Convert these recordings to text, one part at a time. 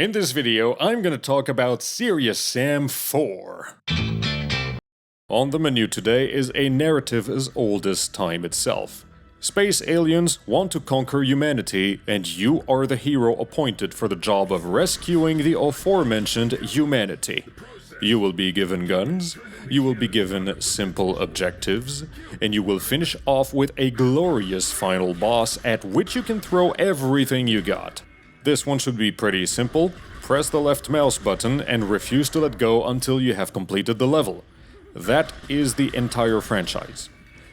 In this video, I'm gonna talk about Serious Sam 4. On the menu today is a narrative as old as time itself. Space aliens want to conquer humanity, and you are the hero appointed for the job of rescuing the aforementioned humanity. You will be given guns, you will be given simple objectives, and you will finish off with a glorious final boss at which you can throw everything you got. This one should be pretty simple. Press the left mouse button and refuse to let go until you have completed the level. That is the entire franchise.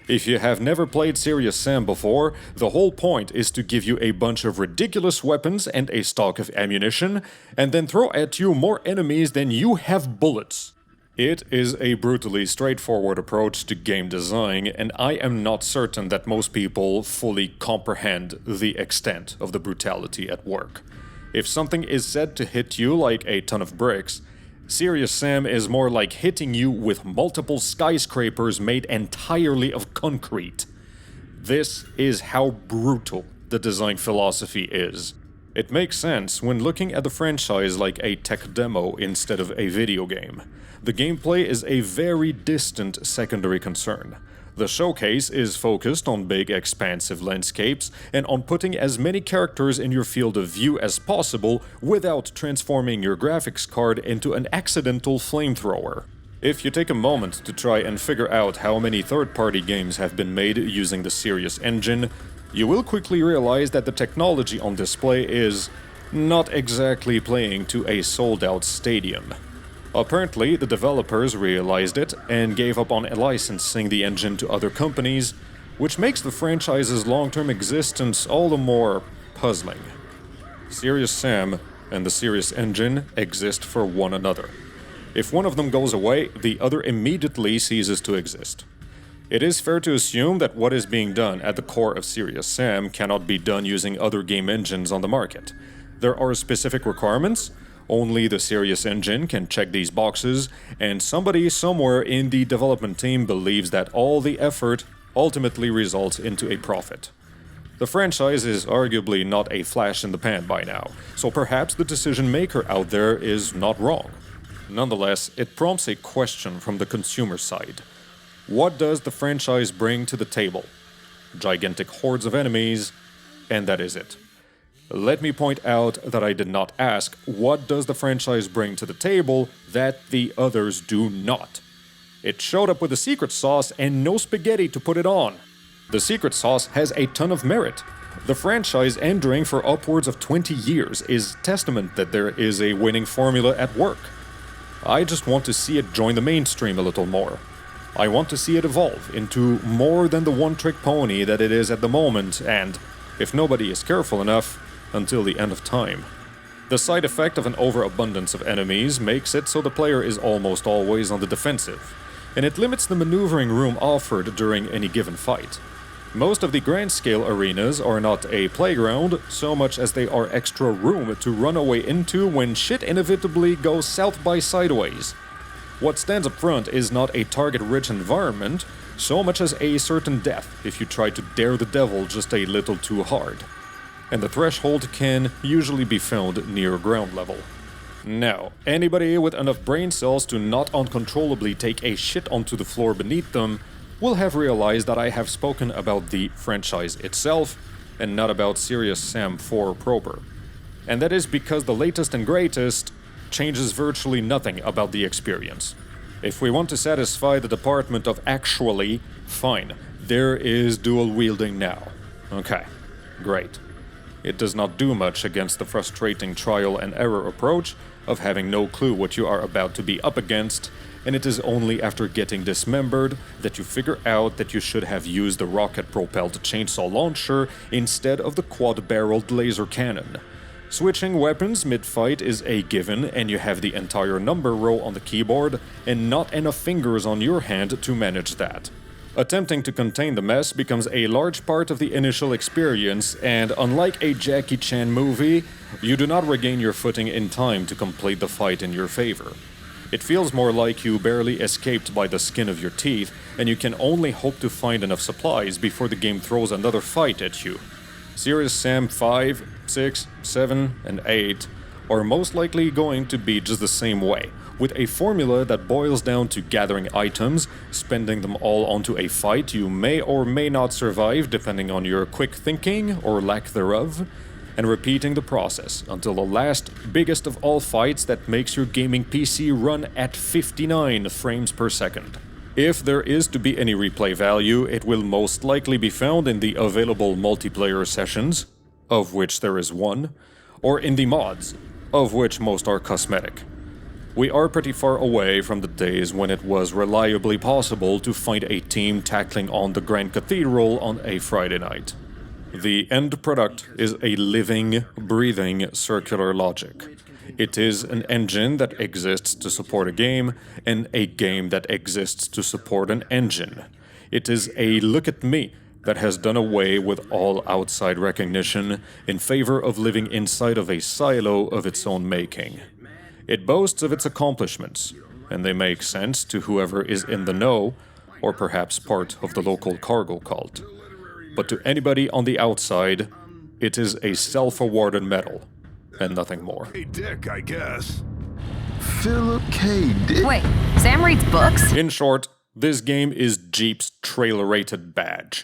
If you have never played Serious Sam before, the whole point is to give you a bunch of ridiculous weapons and a stock of ammunition, and then throw at you more enemies than you have bullets. It is a brutally straightforward approach to game design, and I am not certain that most people fully comprehend the extent of the brutality at work. If something is said to hit you like a ton of bricks, Serious Sam is more like hitting you with multiple skyscrapers made entirely of concrete. This is how brutal the design philosophy is. It makes sense when looking at the franchise like a tech demo instead of a video game. The gameplay is a very distant secondary concern. The showcase is focused on big expansive landscapes and on putting as many characters in your field of view as possible without transforming your graphics card into an accidental flamethrower. If you take a moment to try and figure out how many third-party games have been made using the Serious engine, you will quickly realize that the technology on display is not exactly playing to a sold-out stadium. Apparently, the developers realized it and gave up on licensing the engine to other companies, which makes the franchise's long-term existence all the more puzzling. Serious Sam and the Serious engine exist for one another. If one of them goes away, the other immediately ceases to exist. It is fair to assume that what is being done at the core of Serious Sam cannot be done using other game engines on the market. There are specific requirements. Only the Serious engine can check these boxes, and somebody somewhere in the development team believes that all the effort ultimately results into a profit. The franchise is arguably not a flash in the pan by now, so perhaps the decision maker out there is not wrong. Nonetheless, it prompts a question from the consumer side. What does the franchise bring to the table? Gigantic hordes of enemies, and that is it. Let me point out that I did not ask, what does the franchise bring to the table that the others do not? It showed up with a secret sauce and no spaghetti to put it on. The secret sauce has a ton of merit. The franchise enduring for upwards of 20 years is testament that there is a winning formula at work. I just want to see it join the mainstream a little more. I want to see it evolve into more than the one-trick pony that it is at the moment, and, if nobody is careful enough, until the end of time. The side effect of an overabundance of enemies makes it so the player is almost always on the defensive, and it limits the maneuvering room offered during any given fight. Most of the grand-scale arenas are not a playground so much as they are extra room to run away into when shit inevitably goes south by sideways. What stands up front is not a target-rich environment so much as a certain death if you try to dare the devil just a little too hard. And the threshold can usually be found near ground level. Now, anybody with enough brain cells to not uncontrollably take a shit onto the floor beneath them will have realized that I have spoken about the franchise itself and not about Serious Sam 4 proper. And that is because the latest and greatest changes virtually nothing about the experience. If we want to satisfy the department of actually, fine, there is dual wielding now. Okay, great. It does not do much against the frustrating trial and error approach of having no clue what you are about to be up against, and it is only after getting dismembered that you figure out that you should have used the rocket-propelled chainsaw launcher instead of the quad-barreled laser cannon. Switching weapons mid-fight is a given, and you have the entire number row on the keyboard and not enough fingers on your hand to manage that. Attempting to contain the mess becomes a large part of the initial experience, and unlike a Jackie Chan movie, you do not regain your footing in time to complete the fight in your favor. It feels more like you barely escaped by the skin of your teeth, and you can only hope to find enough supplies before the game throws another fight at you. Serious Sam 5, 6, 7, and 8 are most likely going to be just the same way, with a formula that boils down to gathering items, spending them all onto a fight you may or may not survive depending on your quick thinking or lack thereof, and repeating the process until the last biggest of all fights that makes your gaming PC run at 59 frames per second. If there is to be any replay value, it will most likely be found in the available multiplayer sessions, of which there is one, or in the mods, of which most are cosmetic. We are pretty far away from the days when it was reliably possible to find a team tackling on the Grand Cathedral on a Friday night. The end product is a living, breathing circular logic. It is an engine that exists to support a game, and a game that exists to support an engine. It is a look at me that has done away with all outside recognition in favor of living inside of a silo of its own making. It boasts of its accomplishments, and they make sense to whoever is in the know, or perhaps part of the local cargo cult. But to anybody on the outside, it is a self-awarded medal, and nothing more. Hey, Dick, I guess. Philip K. Dick? Wait, Sam reads books? In short, this game is Jeep's trailer-rated badge.